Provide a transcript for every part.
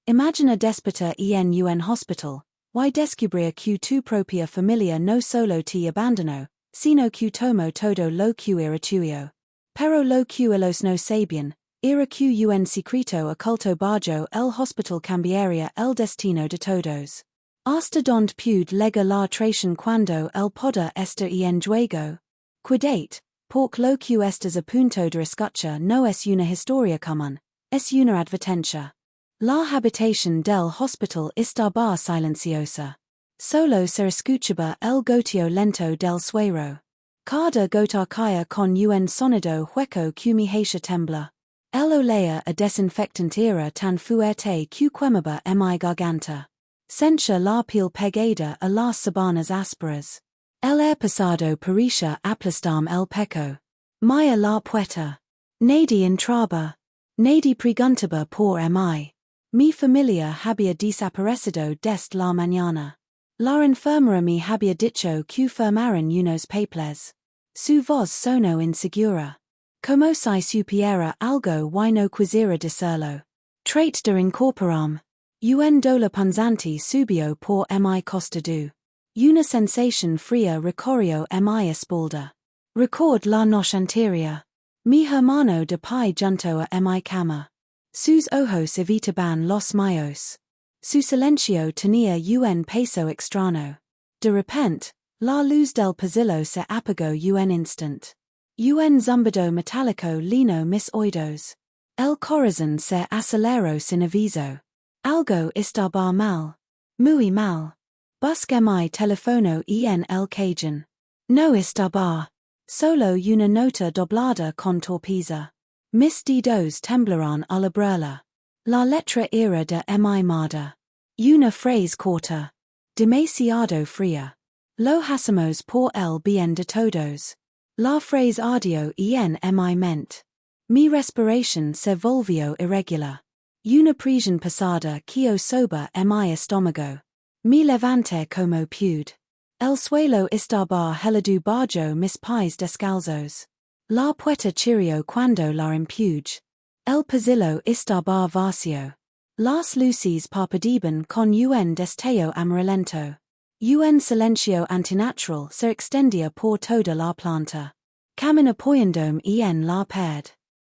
Imagina despota en un hospital, y descubrir que tu propia familia no solo te abandonó, sino que tomo todo lo que era tuyo. Pero lo que ellos no sabían, era que un secreto oculto bajo el hospital cambiaría el destino de todos. Hasta donde pude lega la traición cuando el poder está en juego. Cuidate, porque lo que estás a punto de escuchar no es una historia común, es una advertencia. La habitación del hospital estaba silenciosa. Solo se escuchaba el goteo lento del suero. Cada gota caía con un sonido hueco que me hacía temblar. El olor a desinfectante era tan fuerte que quemaba en mi garganta. Sentía la piel pegada a las sábanas ásperas. El air pasado parecía aplastarme el pecho. Maya la puerta. Nadie entraba. Nadie preguntaba por mí. Mi familia había desaparecido desde la mañana. La enfermera me había dicho que firmaran unos papeles. Su voz sonó insegura. Como si supiera algo y no quisiera decirlo. Trait de incorporam. Un dolor punzante subió por mi costado. Una sensación fría recorrió mi espalda. Record la noche anterior. Mi hermano de pie junto a mi cama. Sus ojos evitaban los míos. Su silencio tenía un peso extraño. De repente, la luz del pasillo se apagó un instant. Un zumbido metálico llenó mis oídos. El corazón se aceleró sin aviso. Algo estaba mal. Muy mal. Busqué mi teléfono en el cajón. No estaba. Solo una nota doblada con torpeza. Mis dedos temblaron al abrirla. La letra era de mi madre. Una frase corta. Demasiado fría. Lo hacemos por el bien de todos. La frase ardió en mi mente. Mi respiración se volvió irregular. Una presión pesada quedó sobre mi estómago. Me levanté como pude. El suelo estaba helado bajo mis pies descalzos. La puerta chirrió cuando la empujé. El pasillo estaba vacío. Las luces parpadeaban con un destello amarillento. Un silencio antinatural se extendía por toda la planta. Camino apoyándome en la pared.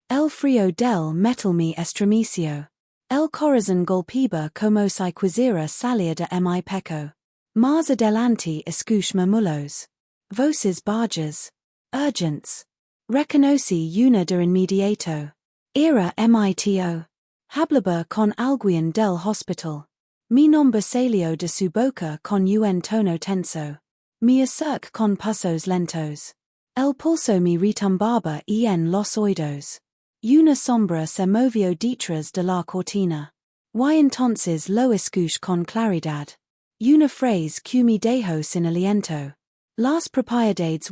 El frío del metal me estremeció. El corazón golpeaba como si quisiera salir de mi pecho. Más adelante escuché murmullos. Voces bajas. Urgentes. Reconocí una de inmediato. Era mito. Hablaba con alguien del hospital. Mi nombre salió de su boca con un tono tenso. Me acerqué con pasos lentos. El pulso me retumbaba en los oídos. Una sombra se movió detrás de la cortina. Y entonces lo escuché con claridad. Una frase que me dejó sin aliento. Las propiedades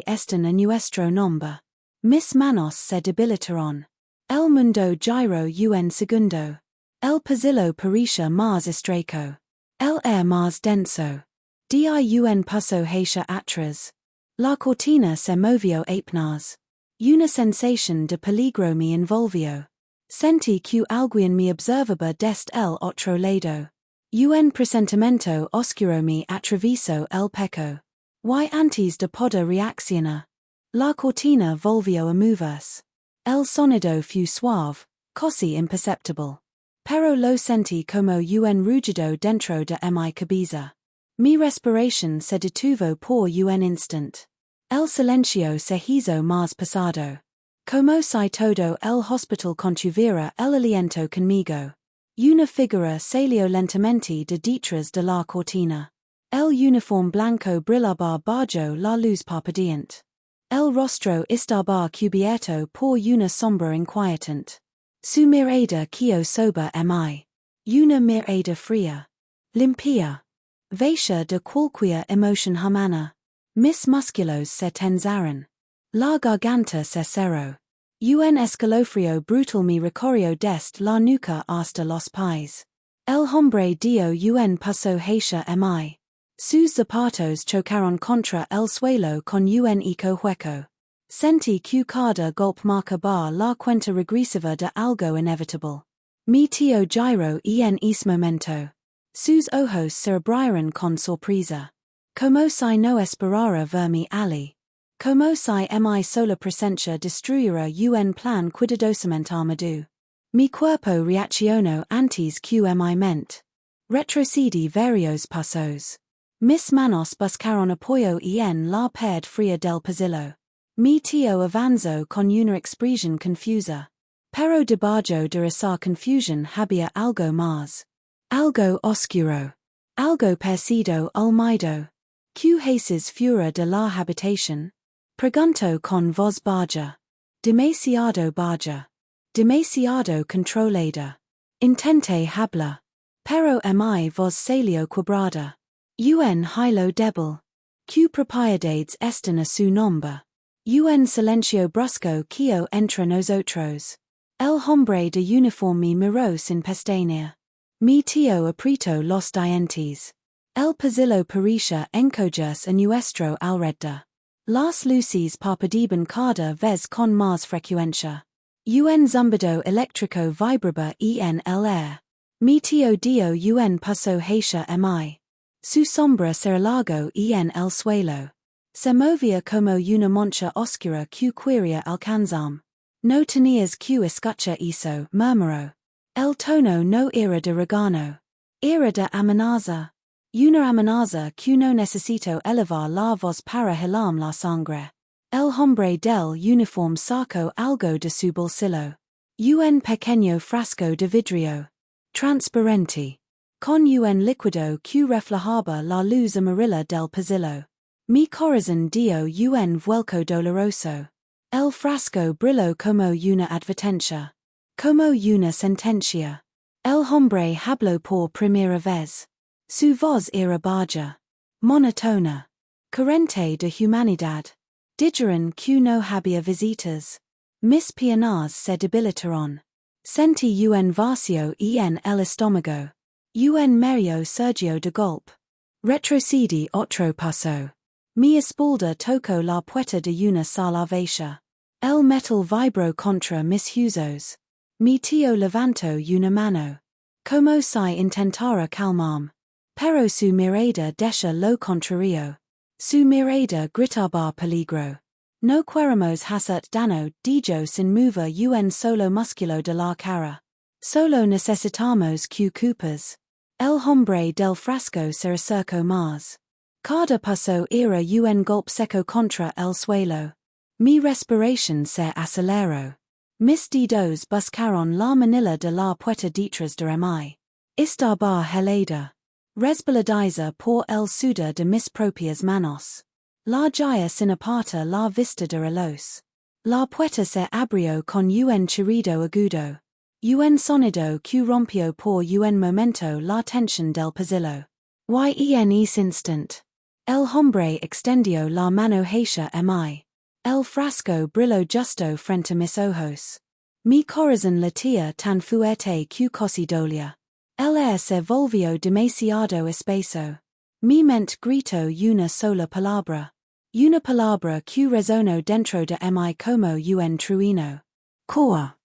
están en nuestro nombre. Mis manos se debilitaron. El mundo giró un segundo. El pasillo parecía más estrecho. El aire más denso. Di un paso hacia atrás. La cortina se movió apenas. Una sensación de peligro me envolvió. Sentí que alguien me observaba desde el otro lado. Un presentimiento oscuro me atravesó el pecho. Y antes de poder reaccionar, la cortina volvió a moverse. El sonido fue suave, casi imperceptible. Pero lo sentí como un rugido dentro de mi cabeza. Mi respiración se detuvo por un instant. El silencio se hizo más pesado. Como si todo el hospital contuviera el aliento conmigo. Una figura salió lentamente de detrás de la cortina. El uniforme blanco brillaba bajo la luz parpadeante. El rostro estaba cubierto por una sombra inquietante. Su mirada quedó sobre mí. Una mirada fría. Limpia. Vacía de cualquier emoción humana. Mis músculos se tensaron. La garganta se cerró. Un escalofrío brutal me recorrió desde la nuca hasta los pies. El hombre dio un paso hacia mí. Sus zapatos chocaron contra el suelo con un eco hueco. Sentí que cada golpe marcaba la cuenta regresiva de algo inevitable. Mi tio gyro en es momento. Sus ojos se abrieron con sorpresa. Como si no esperara vermi ali. Como si mi sola presencia destruyera un plan cuidadosamente armado. Mi cuerpo reaccionó antes que mi mente. Retrocedí varios pasos. Mis manos buscaron apoyo en la pared fría del pasillo. Mi tío avanzó con una expresión confusa. Pero debajo de esa confusión había algo más. Algo oscuro. Algo parecido al miedo. ¿Qué haces fuera de la habitación? Pregunto con voz baja. Demasiado baja. Demasiado controlada. Intenté hablar. Pero mi voz salió quebrada. Un hilo débil. ¿Qué propiedades están a su nombre? Un silencio brusco que entre nosotros. El hombre de uniforme miró sin pestañear. Mi tío apretó los dientes. El pasillo parecía encogerse a nuestro alrededor. Las luces parpadeaban cada vez con más frecuencia. Un zumbido eléctrico vibraba en el aire. Mi tío dio un paso hacia mi. Su sombra se alargó en el suelo. Se movía como una mancha oscura que quería alcanzarme. No tenías que escuchar eso, murmuró. El tono no era de regaño. Era de amenaza. Una amenaza que no necesito elevar la voz para helarme la sangre. El hombre del uniforme sacó algo de su bolsillo. Un pequeño frasco de vidrio. Transparente. Con un líquido que reflejaba la luz amarilla del pasillo. Mi corazón dio un vuelco doloroso. El frasco brilló como una advertencia. Como una sentencia. El hombre habló por primera vez. Su voz era baja. Monotona. Carente de humanidad. Dijeron que no había visitas. Mis piernas se debilitaron. Sentí un vacío en el estómago. Un medio surgió de golpe. Retrocedí otro paso. Mi espalda tocó la puerta de una sala vacía. El metal vibró contra mis huesos. Mi tío levantó una mano. Como si intentara calmarme. Pero su mirada decía lo contrario. Su mirada gritaba peligro. No queremos hacer daño, dijo sin mover un solo músculo de la cara. Solo necesitamos que ocupes. El hombre del frasco se acercó más. Cada paso era un golpe seco contra el suelo. Mi respiración se aceleró. Mis dedos buscaron la manila de la puerta detrás de mi. Estaba helada. Resbaladiza por el sudor de mis propias manos. La guía sin aparta la vista de relos. La puerta se abrió con un chirrido agudo. Un sonido que rompió por un momento la tensión del pasillo. En ese instant. El hombre extendió la mano hacia mi. El frasco brilló justo frente a mis ojos. Mi corazón latía tan fuerte que casi dolía. El aire se volvió demasiado espeso. Mi mente gritó una sola palabra. Una palabra que resonó dentro de mi como un trueno. Coa.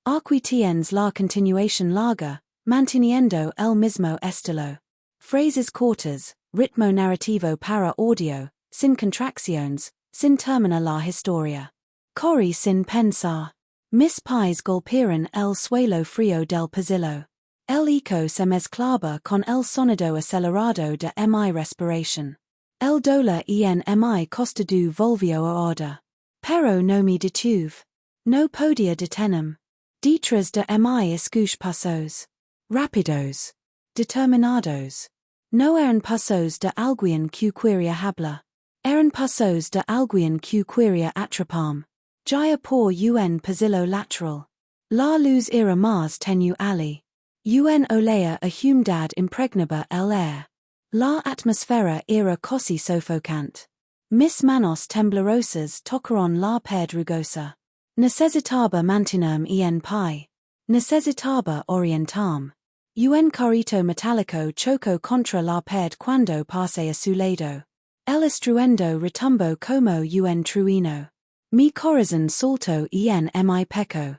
Aquí tienes la continuación larga, manteniendo el mismo estilo. Phrases cortas, ritmo narrativo para audio, sin contracciones, sin terminar la historia. Corrí sin pensar. Mis pies golpearon el suelo frío del pasillo. El eco se mezclaba con el sonido acelerado de mi respiración. El dolor en mi costado volvió a arder. Pero no me detuve. No podía detenerme. Detrás de mi escuché pasos. Rápidos. Determinados. No eran pasos de alguien que quería hablar. Eran pasos de alguien que quería atraparme. Ya por un pasillo lateral. La luz era más tenue ali. Un olea a humedad impregnaba el aire. La atmósfera era casi sofocante. Mis manos temblorosas tocaron la pared rugosa. Necesitaba mantenerme en pie. Necesitaba orientarme. Un carrito metálico chocó contra la pared cuando pasé a su lado. El estruendo retumbó como un trueno. Mi corazón saltó en mi pecho.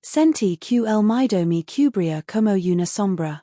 Senti ql mido mi cubria como una sombra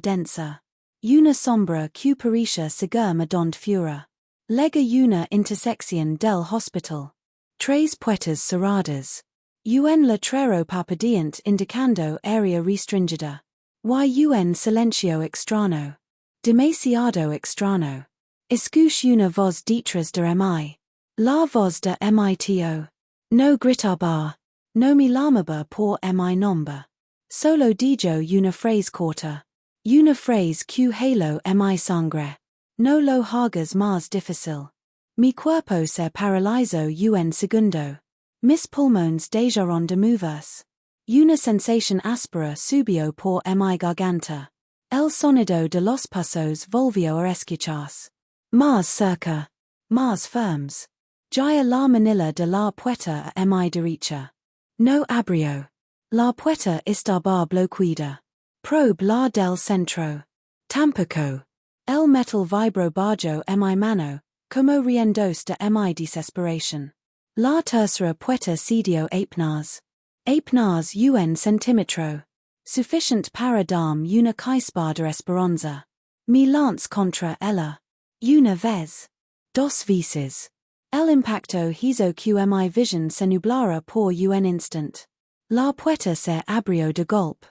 densa. Una sombra que parisce seguir madond fura. Lega una intersección del hospital. Tres puertas cerradas. Un letrero parpadeante indicando área restringida. Un silencio extraño. Demasiado extraño. Escuche una voz detrás de mí. La voz de mito. No gritaba. No me llamaba por mi nombre. Solo dijo una frase corta. Una frase que halo mi sangre. No lo hagas más difícil. Mi cuerpo se paralizó un segundo. Mis pulmones dejaron de moverse. Una sensación áspera subió por mi garganta. El sonido de los pasos volvió a escucharse. Más cerca. Más firmes. Ya la manila de la puerta a mi derecha. No abrió. La puerta estaba bloqueada. Probe la del centro. Tampoco. El metal vibró bajo mi mano, como riendos de mi desesperación. La tercera puerta cedió apenas. Apenas un centímetro. Suficient para darme una chispa de esperanza. Me lance contra ella. Una vez. Dos veces. El impacto hizo que mi vision se nublara por un instant. La puerta se abrió de golpe.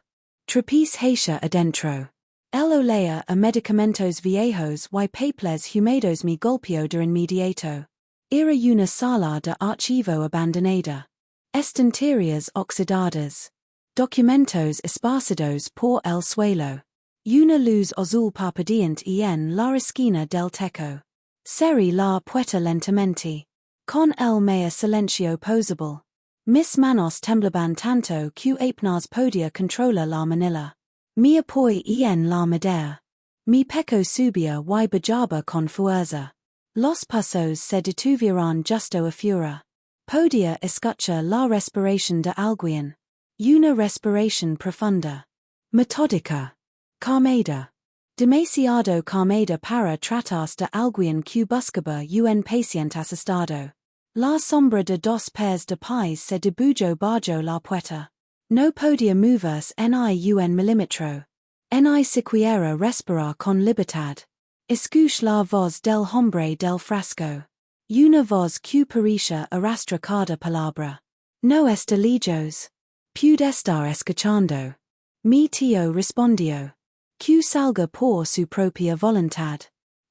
Trapiz hacia adentro. El olea a medicamentos viejos y papeles húmedos me golpeó de inmediato. Era una sala de archivo abandonada. Estanterías oxidadas. Documentos esparcidos por el suelo. Una luz azul parpadeante en la esquina del techo. Cerré la puerta lentamente. Con el mayor silencio posible. Mis manos temblaban tanto que apenas podía controlar la manila. Mi apoy en la madera. Mi pecho subía y bajaba con fuerza. Los pasos se detuvieron justo afuera. Podía escuchar la respiración de alguien. Una respiración profunda. Metódica. Calmada. Demasiado calmada para tratarse de alguien que buscaba un paciente asustado. La sombra de dos pares de pies se dibujó bajo la puerta. No podía moverse ni un milímetro. Ni siquiera respirar con libertad. Escuche la voz del hombre del frasco. Una voz que parisce arrastra cada palabra. No está lejos. Puede estar escuchando. Mi tío respondió. Que salga por su propia voluntad.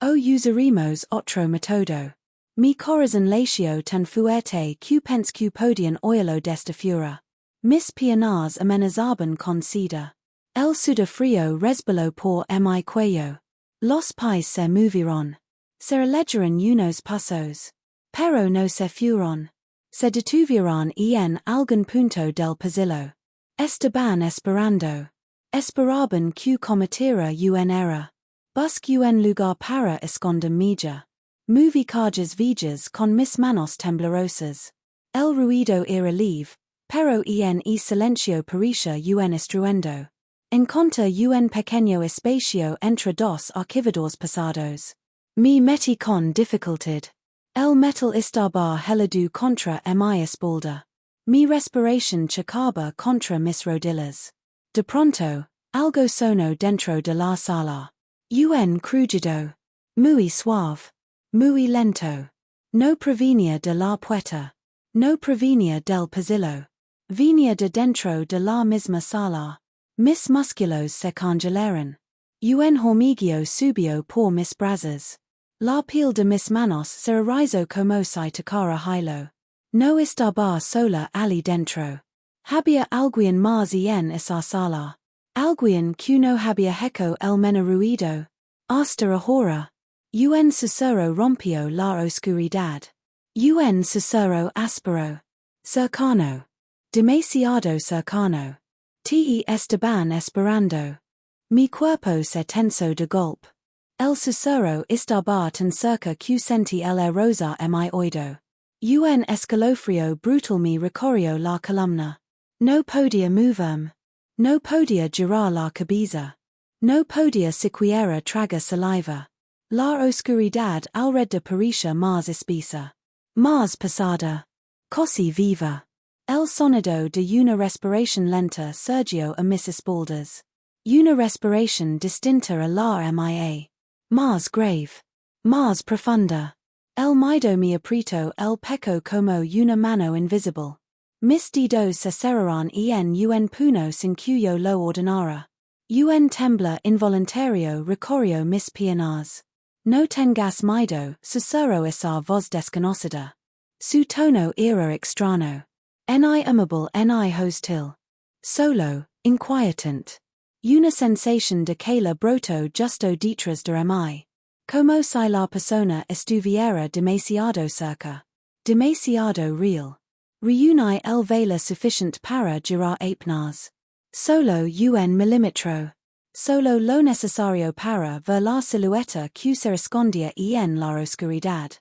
O usaremos otro método. Mi corazón latio tan fuerte que pense que podían oírlo desde fuera. Mis piernas amenazaban con sida. El sudafrío resbaló por mi cuello. Los pies se movieron. Se alejaron unos pasos. Pero no se fueron. Se detuvieron en algún punto del pasillo. Estaban esperando. Esperaban que cometiera un error. Busque un lugar para esconder milla. Moví cargas vijas con mis manos temblorosas. El ruido era leve, pero en silencio parecía un estruendo. Encontré un pequeño espacio entre dos archivadores pasados. Me metí con dificultad. El metal estaba helado contra mi espalda. Mi respiración chocaba contra mis rodillas. De pronto, algo sonó dentro de la sala. Un crujido. Muy suave. Muy lento. No provenía de la puerta. No provenía del pasillo. Venía de dentro de la misma sala. Mis músculos se congelaron. Un hormigueo subió por mis brazos. La piel de mis manos se erizó como si tocara hilo. No estaba sola allí dentro. Había alguien más en esa sala. Alguien que no había hecho el menor ruido. Hasta ahora. Un susurro rompió la oscuridad. Un susurro áspero. Cercano. Demasiado cercano. Te estaban esperando. Mi cuerpo se tensó de golpe. El susurro estaba tan cerca que sentí el rozar mi oído. Un escalofrío brutal me recorrió la columna. No podía moverme. No podía girar la cabeza. No podía siquiera tragar saliva. La oscuridad alrededor parecía más espesa. Más pesada. Casi viva. El sonido de una respiración lenta Sergio a mis espaldas. Una respiración distinta a la mia. Más grave. Más profunda. El miedo me aprieto el pecho como una mano invisible. Mis dedos se cerrarán en un puño sin cuyo lo ordenara. Un tembla involuntario recorrió mis piernas. No tengas miedo, susurro esa voz desconocida. Su tono era extraño. Ni amable ni hostil. Solo, inquietant. Una sensación de que la broto justo detrás de mí. Como si la persona estuviera demasiado cerca. Demasiado real. Reuni el vela suficiente para girar apenas. Solo un milímetro. Solo lo necesario para ver la silueta que se escondía en la oscuridad.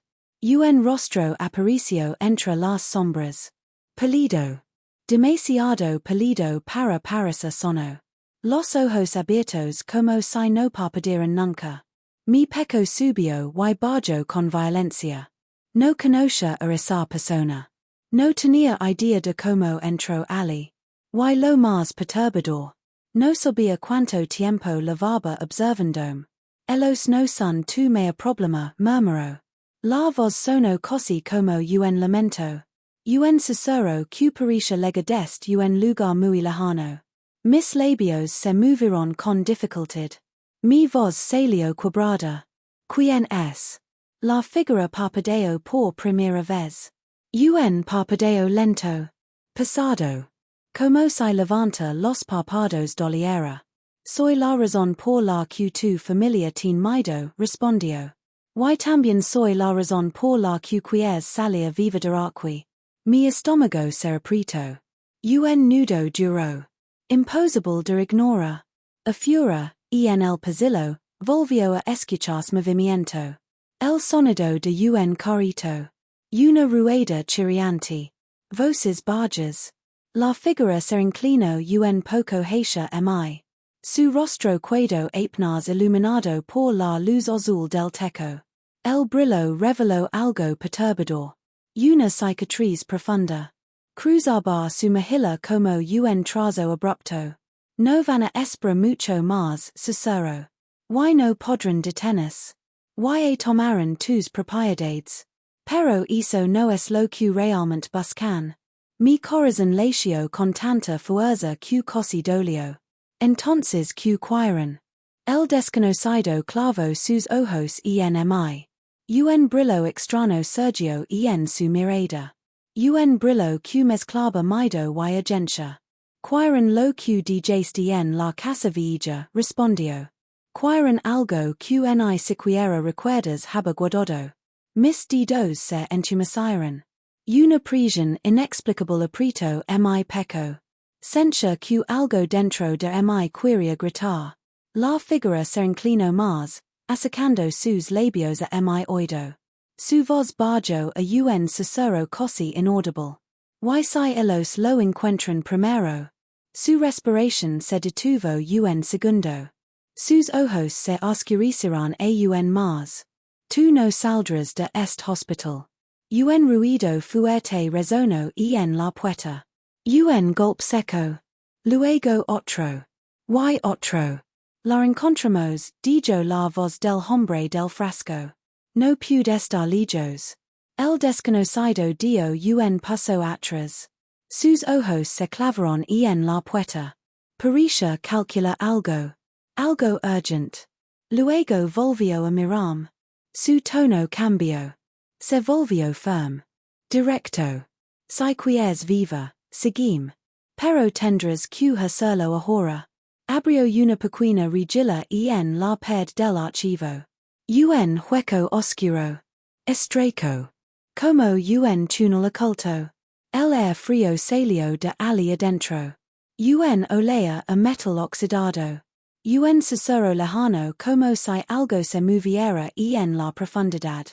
Un rostro apareció entre las sombras. Pálido. Demasiado pálido para parecer sano. Los ojos abiertos como si no parpadearan nunca. Mi pecho subió y bajó con violencia. No conocía a esa persona. No tenía idea de cómo entró allí. Y lo más perturbador. No sabía cuánto tiempo llevaba observándome. Ellos no son tu mea problema, murmuró. La voz sonó casi como un lamento. Un susurro que parecía lega dest un lugar muy lejano. Mis labios se movieron con dificultad. Mi voz salió quebrada. ¿Quién es? La figura parpadeó por primera vez. Un parpadeo lento. Pesado. Como si levanta los párpados doliera. Soy la razón por la que tu familia tiene miedo, respondió. Y también soy la razón por la que quieres salir viva de aquí. Mi estómago se apretó. Un nudo duró. Imposible de ignorar. A fura, en el pasillo, volvió a escucharse movimiento. El sonido de un carrito. Una rueda chirriante. Voces bajas. La figura se inclinó un poco hacia mí. Su rostro quedó apenas iluminado por la luz azul del techo. El brillo reveló algo perturbador. Una cicatriz profunda. Cruzaba su mejilla como un trazo abrupto. No van a esperar mucho más, susurró. Y no podrán detenerse. Y tomarán tus propiedades. Pero eso no es lo que realmente buscan. Mi corazón latió con tanta fuerza que casi dolió. Entonces que quieren. El desconocido clavó sus ojos en mí. Un brillo extraño surgió en su mirada. Un brillo que mezclaba miedo y agencia. Quieren lo que dijiste en la casa vieja, respondió. Quieren algo que ni siquiera recuerdas haber guardado. Mis dedos se entumecieron. Una presión inexplicable aprieto mi pecho. Sentía que algo dentro de mi quería gritar. La figura se inclinó más, acercando sus labios a mi oído. Su voz bajó a un susurro casi inaudible. Y si ellos lo encuentran primero. Su respiración se detuvo un segundo. Sus ojos se oscurecerán aún más. Tú no saldrás de este hospital. Un ruido fuerte resonó en la puerta. Un golpe seco. Luego otro. Y otro. La encontramos, dijo la voz del hombre del frasco. No pude estar lejos. El desconocido dio un paso atrás. Sus ojos se clavaron en la puerta. Parecía calcular algo. Algo urgent. Luego volvió a mirarme. Su tono cambió. Se volvió firme. Directo. Si quieres viva, seguime. Pero tendrás que hacerlo ahora. Abrió una pequeña rejilla en la pared del archivo. Un hueco oscuro. Estrecho. Como un túnel oculto. El aire frío salió de allí adentro. Un olea a metal oxidado. Un susurro lejano como si algo se moviera en la profundidad.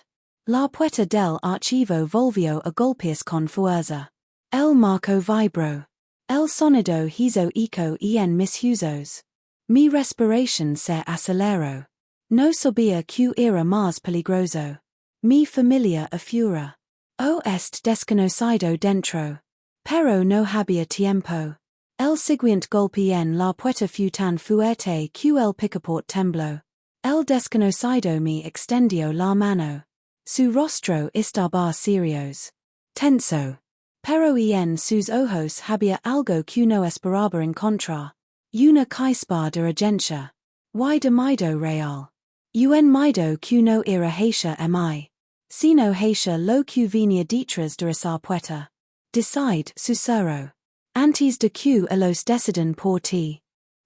La puerta del archivo volvió a golpearse con fuerza. El marco vibró. El sonido hizo eco en mis huesos. Mi respiración se aceleró. No sabía que era más peligroso. Mi familia afura. O este desconocido dentro. Pero no había tiempo. El siguiente golpe en la puerta fue tan fuerte que el picaporte tembló. El desconocido me extendió la mano. Su rostro estaba serios. Tenso. Pero en sus ojos había algo que no esperaba encontrar. Una chispa de urgencia. Y de miedo real. Un miedo que no era hacia mí, sino hacia lo que venía detrás de esa puerta. Decide, susurro. Antes de que los deciden por ti.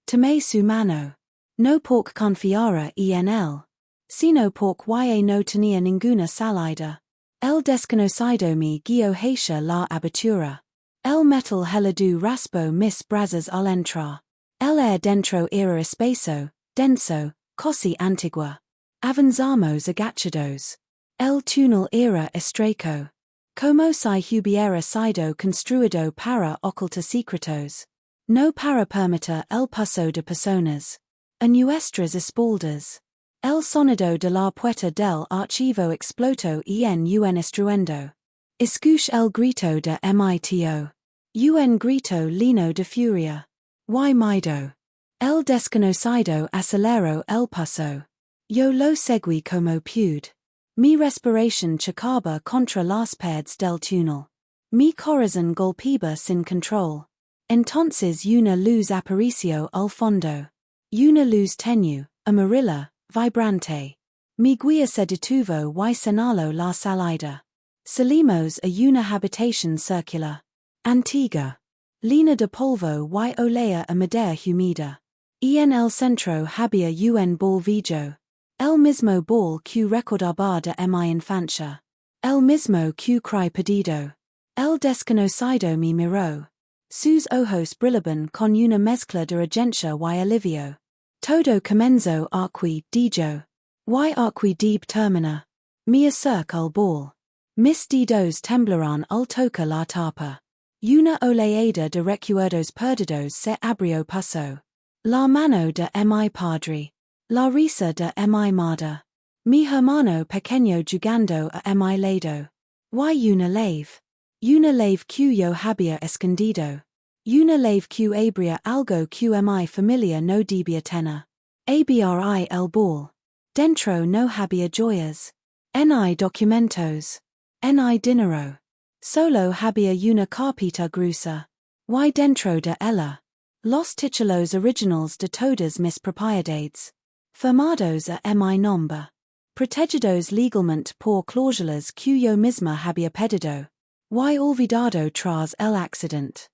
Tomé su mano. No porque confiara en él, sino porque no tenía ninguna salida. El desconocido me guió hacia la abertura. El metal helado raspó mis brazos al entrar. El air dentro era espeso, denso, casi antigua. Avanzamos agachados. El túnel era estrecho. Como si hubiera sido construido para ocultar secretos. No para permitir el paso de personas. A nuestras espaldas. El sonido de la puerta del archivo explotó en un estruendo. Escuché el grito de mito. Un grito lleno de furia. Y miedo. El desconocido aceleró el paso. Yo lo seguí como pude. Mi respiración chocaba contra las paredes del túnel. Mi corazón golpeaba sin control. Entonces una luz apareció al fondo. Una luz tenue, amarilla, vibrante. Mi guía se detuvo y señaló la salida. Salimos a una habitación circular. Antigua. Llena de polvo y olea a madera humida. En el centro había un bol viejo. El mismo bol que recordaba de mi infancia. El mismo que cry perdido. El desconocido me miró. Sus ojos brillaban con una mezcla de urgencia y alivio. Todo comenzó aquí, dijo. Y aquí debe termina. Me acerco al bol. Mis dedos temblarán al tocar la tapa. Una oleada de recuerdos perdidos se abrió paso. La mano de mi padre. La risa de mi madre. Mi hermano pequeño jugando a mi lado. Y una lave. Una lave que yo había escondido. Una lave que abría algo que mi familia no debía tener. Abrí el bol. Dentro no había joyas. Ni documentos. Ni dinero. Solo había una carpeta gruesa. Y dentro de ella. Los títulos originals de todas mis propiedades. Firmados a mi nombre. Protegidos legalmente por cláusulas que yo misma había pedido. Y olvidado tras el accidente.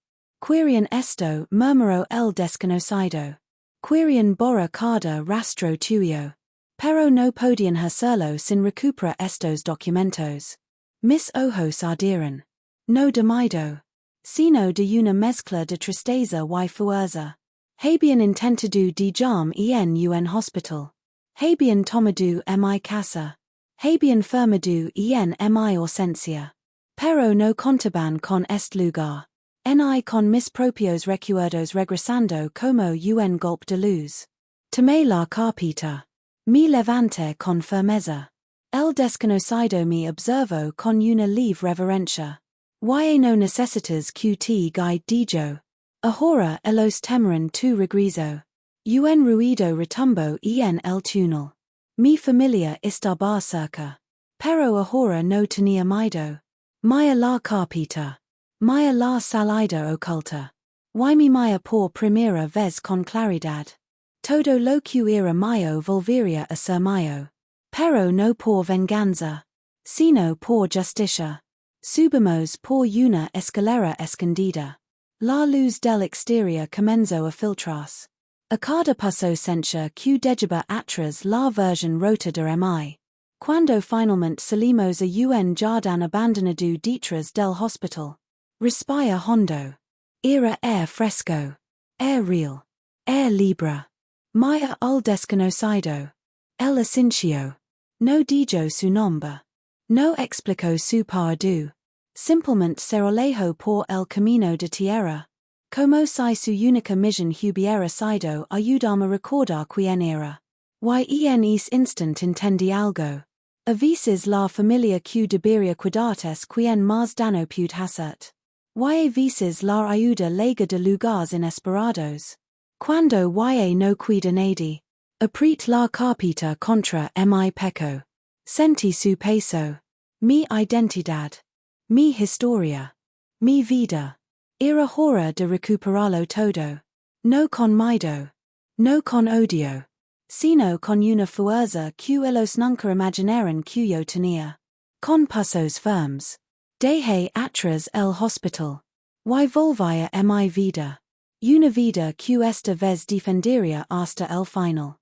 Querían esto, murmuró el desconocido. Querían borrar cada rastro tuyo. Pero no podían hacerlo sin recuperar estos documentos. Mis ojos ardieron. No de miedo. Sino de una mezcla de tristeza y fuerza. Habían intentado de llamar en un hospital. Habían tomado mi casa. Habían firmado en mi ausencia. Pero no contaban con este lugar. Ni con mis propios recuerdos regresando como un golpe de luz. Tomé la carpeta. Me levanté con firmeza. El desconocido me observó con una leve reverencia. Y no necesitas que te guide dijo. Ahora los temerán tu regreso. Un ruido retumbó en el túnel. Mi familia estaba cerca. Pero ahora no tenía miedo. Maya la carpeta. Maya la salida oculta. Y mi maya por primera vez con claridad. Todo lo que era mío volvería a ser mío. Pero no por venganza. Sino por justicia. Subimos por una escalera escondida. La luz del exterior comenzó a filtrarse. A cada paso sencha que dejaba atrás la versión rota de mi. Cuando finalmente salimos a un jardín abandonado detrás del hospital. Respira hondo. Era air fresco. Air real. Air libre. Maya al desconocido. El asincio. No dijo su nombre. No explicó su parado. Simplemente se alejó por el camino de tierra. Como si su única misión hubiera sido ayudarme a recordar quién era. Y en ese instante entendí algo. A veces la familia que debería cuidar es quien más daño puede hacer. Y veces la ayuda lega de lugares inesperados. Cuando y no cuida nadie. Apret la carpeta contra mi peco. Senti su peso. Mi identidad. Mi historia. Mi vida. Era hora de recuperarlo todo. No con miedo. No con odio. Sino con una fuerza que ellos nunca imaginaron que yo tenía. Con pasos firmes. Dejé atrás el hospital. Y volvía a mi vida. Una vida que esta vez defendería hasta el final.